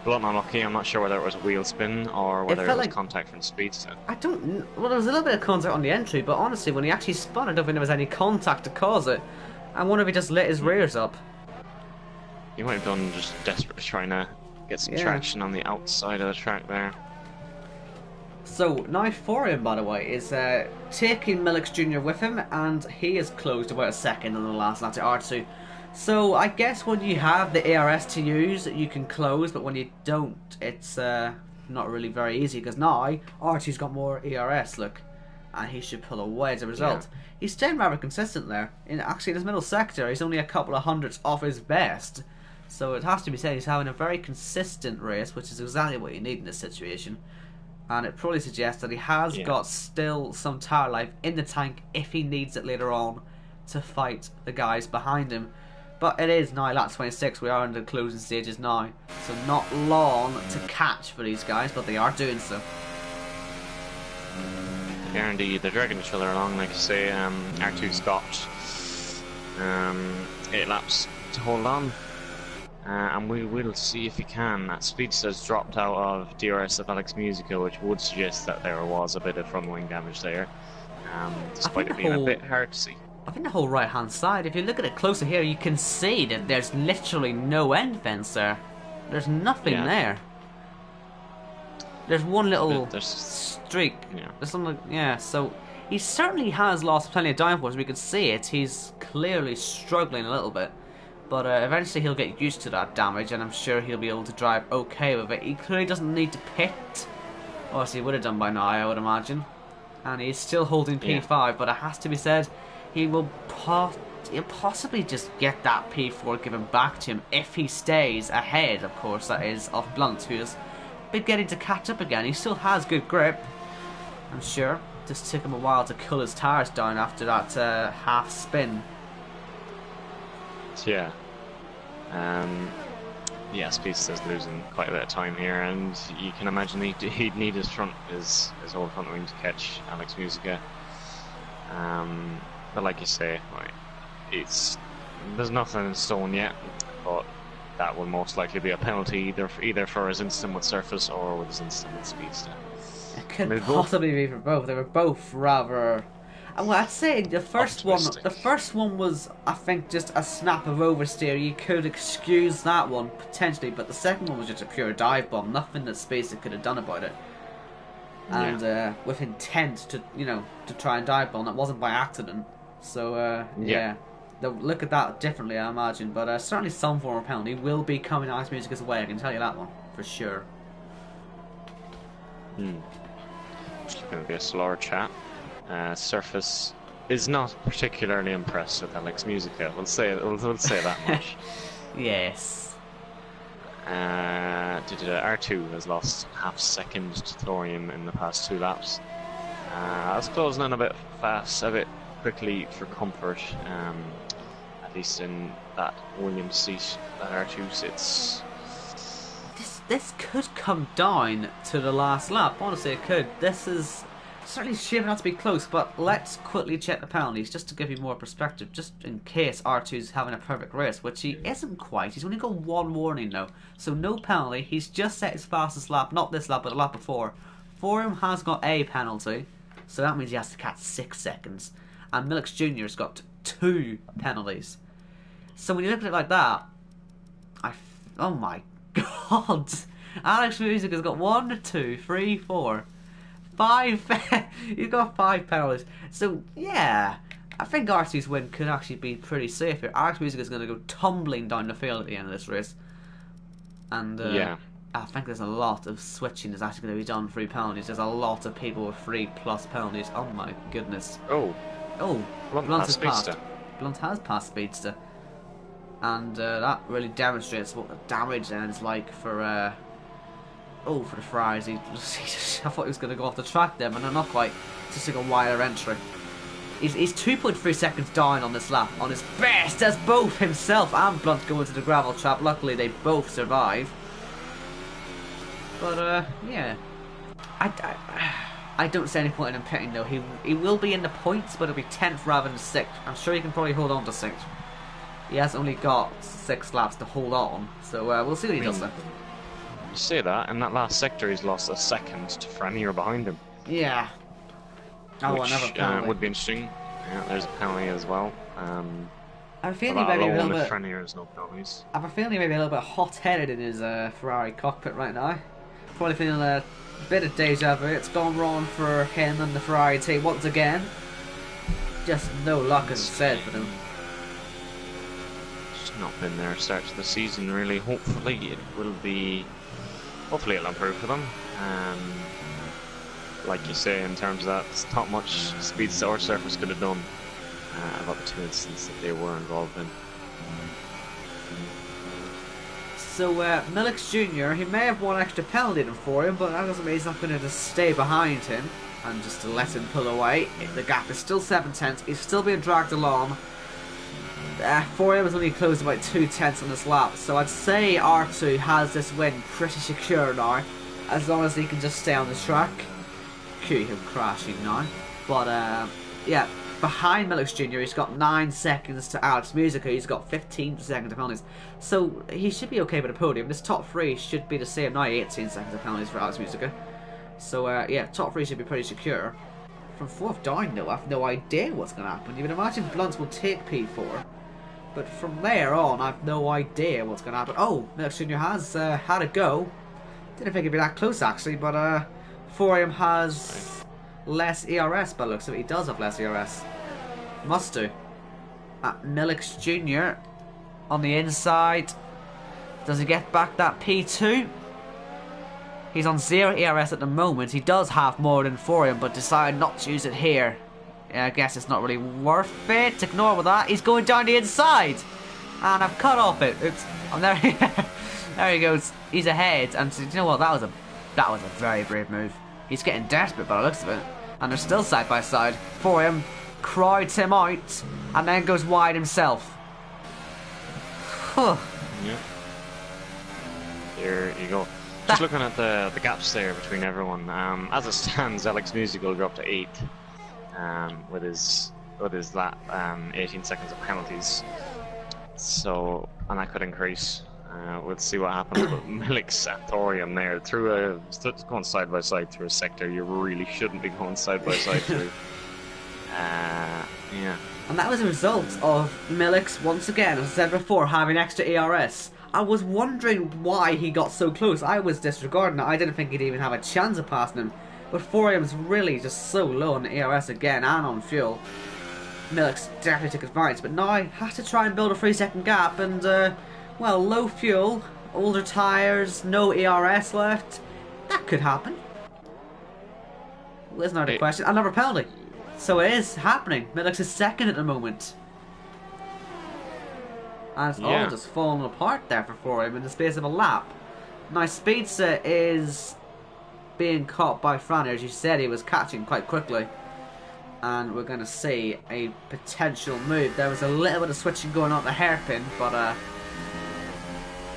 Blunt unlucky. I'm not sure whether it was a wheel spin or whether it was like contact from Speedster. I don't. Well, there was a little bit of contact on the entry, but honestly, when he actually spun, I don't think there was any contact to cause it. I wonder if he just lit his rears up. He might have done just desperate trying to get some traction on the outside of the track there. So now for him, by the way, is taking Millix Jr. with him, and he has closed about a second in the last lap to R2. So I guess when you have the ARS to use, you can close, but when you don't, it's not really very easy, because now R2's got more ERS, look, and he should pull away as a result. Yeah. He's staying rather consistent there. Actually, in his middle sector, he's only a couple of hundredths off his best. So it has to be said, he's having a very consistent race, which is exactly what you need in this situation. And it probably suggests that he has got still some tire life in the tank if he needs it later on to fight the guys behind him. But it is now lap 26, we are in the closing stages now. So not long to catch for these guys, but they are doing so. Yeah, indeed, they're dragging each other along, like you say. R2's got 8 laps to hold on. And we will see if he can. That Speedster's dropped out of DRS of Alex Musica, which would suggest that there was a bit of front wing damage there, despite it being a bit hard to see. I think the whole right hand side, if you look at it closer here, you can see that there's literally no end fence there. There's nothing there. There's one little streak. Yeah. There's something, so he certainly has lost plenty of downforce. We can see it. He's clearly struggling a little bit. But eventually he'll get used to that damage, and I'm sure he'll be able to drive okay with it. He clearly doesn't need to pit. Obviously he would have done by now, I would imagine. And he's still holding P5, but it has to be said, he'll possibly just get that P4 given back to him if he stays ahead, of course, that is, of Blunt, who is beginning to catch up again. He still has good grip, I'm sure. Just took him a while to cool his tyres down after that half spin. Yeah. Speedster's losing quite a bit of time here, and you can imagine he'd need his whole front wing to catch Alex Musica. But like you say, there's nothing in stone yet, but that will most likely be a penalty either for his instant with Surface or with his instant with Speedster. It could possibly be for both. They were both rather. Well, I'd say the first one was, I think, just a snap of oversteer. You could excuse that one potentially, but the second one was just a pure dive bomb. Nothing that Spacer could have done about it. And with intent to try and dive bomb, that wasn't by accident. So they'll look at that differently, I imagine. But certainly some form of penalty will be coming Alex Musica's way. I can tell you that one for sure. Just looking at the SLR chat. Surface is not particularly impressed with Alex Musica. We'll say that much. Yes. R2 has lost half second to Thorium in the past 2 laps. That's closing in a bit quickly for comfort. At least in that Williams seat that R2 sits. This could come down to the last lap. Honestly, it could. This is certainly shaping out to be close, but let's quickly check the penalties just to give you more perspective, just in case R2's having a perfect race, which he isn't quite. He's only got 1 warning now, so no penalty. He's just set his fastest lap, not this lap, but the lap before. Forum has got a penalty, so that means he has to catch 6 seconds. And Millix Jr.'s got 2 penalties. So when you look at it like that, oh my god! Alex Music has got 1, 2, 3, 4, 5. He's got 5 penalties. So yeah, I think R2's win could actually be pretty safe here. Alex Music is going to go tumbling down the field at the end of this race, and I think there's a lot of switching that's actually going to be done through penalties. There's a lot of people with 3+ penalties. Oh my goodness. Oh, Blunt has passed. Blunt has passed Speedster. And that really demonstrates what the damage then is like for for the Ferraris. I thought he was going to go off the track there, but no, not quite. It's just like a wider entry. He's 2.3 seconds down on this lap, on his best, as both himself and Blunt go into the gravel trap. Luckily, they both survive. But yeah, I don't see any point in him pitting though. He will be in the points, but it'll be 10th rather than 6th. I'm sure he can probably hold on to 6th. He has only got 6 laps to hold on, so we'll see what he does then. You say that, in that last sector he's lost a second to Franier behind him. Yeah. Oh, which, another penalty. would be interesting. Yeah, there's a penalty as well. I'm feeling maybe a little bit. Franier no penalties. I'm feeling maybe a little bit hot-headed in his Ferrari cockpit right now. Probably feeling a bit of deja vu. It's gone wrong for him and the Ferrari team once again. Just no luck, as I said, for them. It's not been their start to the season, really. Hopefully it will be. Hopefully it'll improve for them. Like you say, in terms of that, it's not much speed or surface could have done about the 2 incidents that they were involved in. So, Millix Jr., he may have one extra penalty for him, but that doesn't mean he's not going to just stay behind him and just to let him pull away. The gap is still 7/10. He's still being dragged along. For him, has only closed about 2/10 on this lap, so I'd say R2 has this win pretty secure now, as long as he can just stay on the track. Cue him crashing now. But, yeah, behind Millix Jr., he's got 9 seconds to Alex Musica, he's got 15 seconds of penalties. So, he should be okay with the podium. This top 3 should be the same now, 18 seconds of penalties for Alex Musica. So, yeah, top 3 should be pretty secure. From 4th down, though, I have no idea what's going to happen. You would imagine Blunt will take P4. But from there on, I have no idea what's going to happen. Oh, Millix Jr. has had a go. Didn't think it'd be that close, actually, but Forium has less ERS, but looks like he does have less ERS. Must do. Millix Jr. on the inside. Does he get back that P2? He's on 0 ERS at the moment. He does have more than Forium, but decided not to use it here. Yeah, I guess it's not really worth it. Ignore with that. He's going down the inside. And I've cut off it. Oops. I'm there. There he goes. He's ahead. And you know what? That was a very brave move. He's getting desperate by the looks of it. And they're still side by side. Forium crowds him out and then goes wide himself. Yeah. There you go. Just looking at the gaps there between everyone. As it stands, Alex Music will go up to 8th with his lap, 18 seconds of penalties. So, and that could increase. We'll see what happens. But Millix and Thorium there going side by side through a sector you really shouldn't be going side by side through. Yeah. And that was a result of Millix once again, as I said before, having extra ERS. I was wondering why he got so close. I was disregarding it. I didn't think he'd even have a chance of passing him. But Forium's really just so low on ERS again and on fuel. Millix definitely took advantage, but now I have to try and build a 3-second gap and, well, low fuel, older tyres, no ERS left. That could happen. Well, there's another question. Another penalty. So it is happening. Millix is second at the moment. And it's all just falling apart there for Forium in the space of a lap. Now, Speedster is being caught by Franier. As you said, he was catching quite quickly. And we're going to see a potential move. There was a little bit of switching going on at the hairpin, but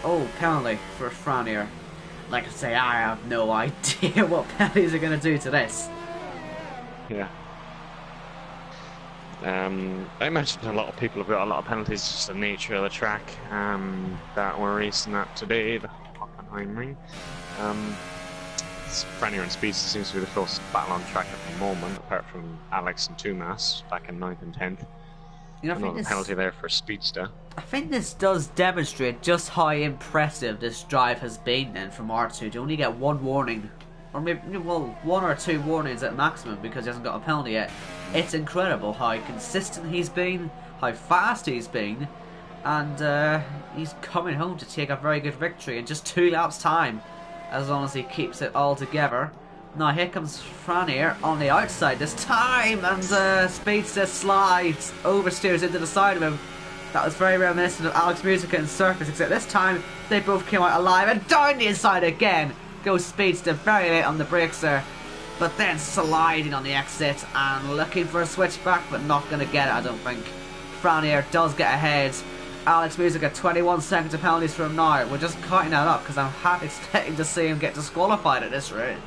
oh, penalty for Franier. Like I say, I have no idea what penalties are going to do to this. Yeah. I imagine a lot of people have got a lot of penalties, just the nature of the track that we're racing at today, the Hockenheim Ring. Franier and Speedster seems to be the closest battle on track at the moment, apart from Alex and Tumas back in 9th and 10th. You know, another penalty there for Speedster. I think this does demonstrate just how impressive this drive has been then from R2 to only get one warning. Or maybe, well, 1 or 2 warnings at maximum because he hasn't got a penalty yet. It's incredible how consistent he's been, how fast he's been, and he's coming home to take a very good victory in just 2 laps time, as long as he keeps it all together. Now here comes Franier on the outside this time, and Speedster slides, oversteers into the side of him. That was very reminiscent of Alex Musica and Surface, except this time they both came out alive, and down the inside again goes Speedster, very late on the brakes there, but then sliding on the exit and looking for a switchback, but not going to get it, I don't think. Franier does get ahead. Alex Musica, 21 seconds of penalties from now. We're just cutting that up because I'm half expecting to see him get disqualified at this rate.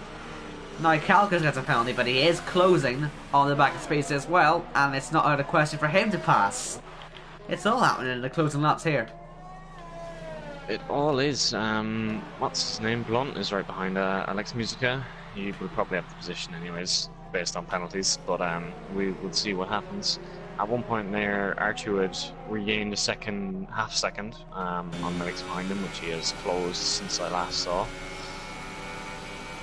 Now Calcas gets a penalty, but he is closing on the back of Speedster as well, and it's not out of the question for him to pass. It's all happening in the closing laps here. It all is. What's his name? Blunt is right behind Alex Musica. He will probably have the position anyways, based on penalties, but we will see what happens. At one point there, R2 had regained a second, half second on Milik's behind him, which he has closed since I last saw.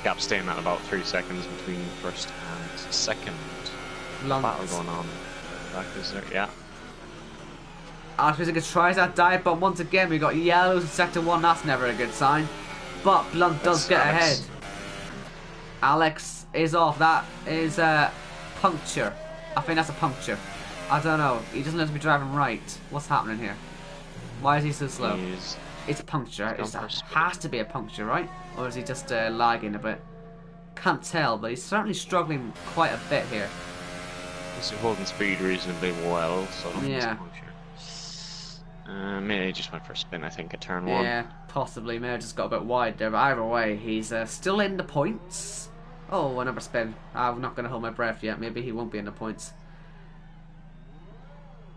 Gap staying at about 3 seconds between first and second. Blunt. Battle going on. Back is there, yeah. Alex Musica tries that dive, but once again we got yellows in sector 1. That's never a good sign. But Blunt does get ahead. Alex is off. That is a puncture. I think that's a puncture. I don't know. He doesn't have to be driving right. What's happening here? Why is he so slow? It's a puncture. It has to be a puncture, right? Or is he just lagging a bit? Can't tell, but he's certainly struggling quite a bit here. He's holding speed reasonably well, so yeah. Maybe he just went for a spin, I think, at turn 1. Yeah, possibly. Maybe I just got a bit wide there, but either way, he's still in the points. Oh, another spin. I'm not going to hold my breath yet. Maybe he won't be in the points.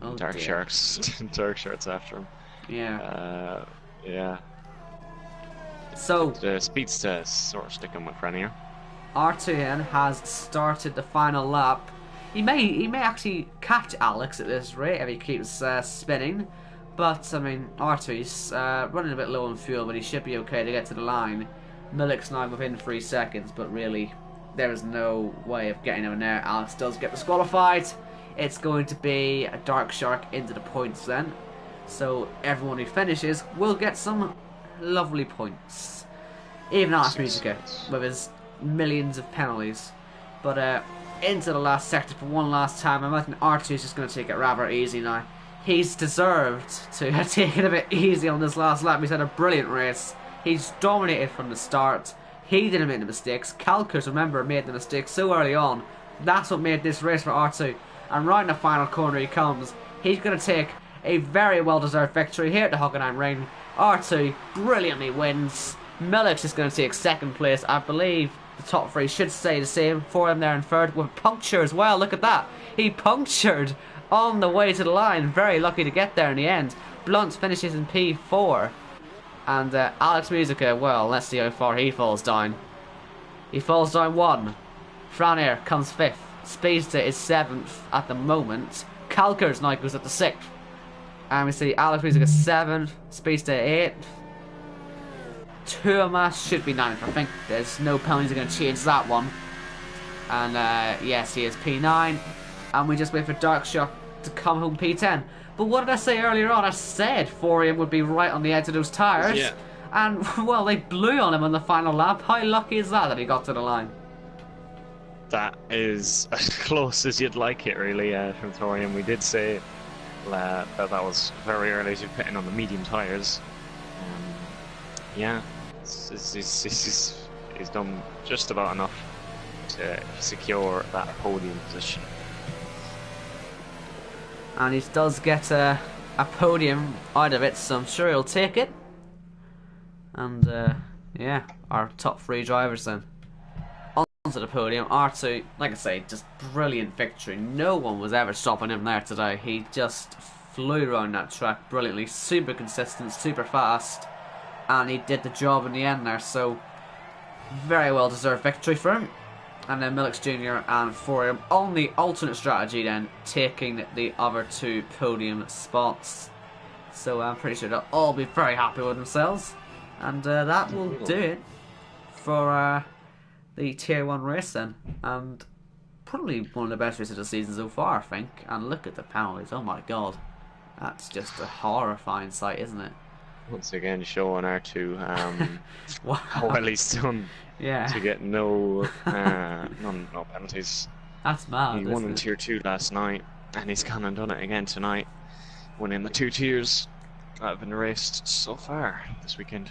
Oh, Dark Sharks. Dark Sharks after him. Yeah. Yeah. So the speedster sort of sticking with Renier. R2N has started the final lap. He may actually catch Alex at this rate if he keeps spinning. But I mean, R2's running a bit low on fuel, but he should be okay to get to the line. Milik's now within 3 seconds, but really, there is no way of getting him there. Alex does get disqualified. It's going to be a Dark Shark into the points then. So everyone who finishes will get some lovely points. Even Alex Musica with his millions of penalties. But into the last sector for one last time. I imagine R2 is just going to take it rather easy now. He's deserved to have taken it a bit easy on this last lap. He's had a brilliant race. He's dominated from the start. He didn't make the mistakes. Calkers, remember, made the mistake so early on. That's what made this race for R2. And right in the final corner he comes. He's going to take a very well-deserved victory here at the Hockenheim Ring. R2 brilliantly wins. Milik's is going to take second place. I believe the top three should stay the same for him there in third, with puncture as well. Look at that. He punctured on the way to the line. Very lucky to get there in the end. Blunt finishes in P4. And Alex Musica, well, let's see how far he falls down. He falls down 1. Franier comes 5th. Speedster is 7th at the moment. Calkers now goes up to 6th. And we see Alex Musica 7th. Speedster 8th. Tuomas should be 9th. I think there's no penalties are going to change that one. And yes, he is P9. And we just wait for Dark Shark to come home P10. But what did I say earlier on? I said Forium would be right on the edge of those tyres. Yeah. And, well, they blew on him on the final lap. How lucky is that he got to the line? That is as close as you'd like it, really, from Thorium. We did say that was very early to pitting on the medium tyres. Yeah, he's done just about enough to secure that podium position. And he does get a podium out of it, so I'm sure he'll take it. And yeah, our top 3 drivers then. Onto the podium, R2, like I say, just brilliant victory. No one was ever stopping him there today. He just flew around that track brilliantly, super consistent, super fast, and he did the job in the end there. So very well deserved victory for him. And then Milik's Jr. and Forium on the alternate strategy then, taking the other 2 podium spots. So I'm pretty sure they'll all be very happy with themselves. And that will do it for the Tier 1 race then. And probably one of the best races of the season so far, I think. And look at the penalties, oh my god. That's just a horrifying sight, isn't it? Once again, showing R2 wow. how well he's done to get no penalties. That's mad. He won in Tier 2 last night, and he's gone and done it again tonight, winning the 2 tiers that have been raced so far this weekend.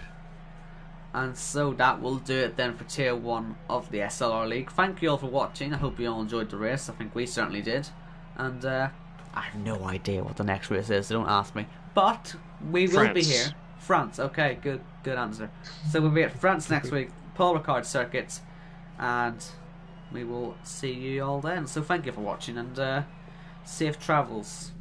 And so that will do it then for Tier 1 of the SLR League. Thank you all for watching. I hope you all enjoyed the race. I think we certainly did. And I have no idea what the next race is, so don't ask me. But we will be here. France, okay, good answer. So we'll be at France next week, Paul Ricard Circuits, and we will see you all then. So thank you for watching, and safe travels.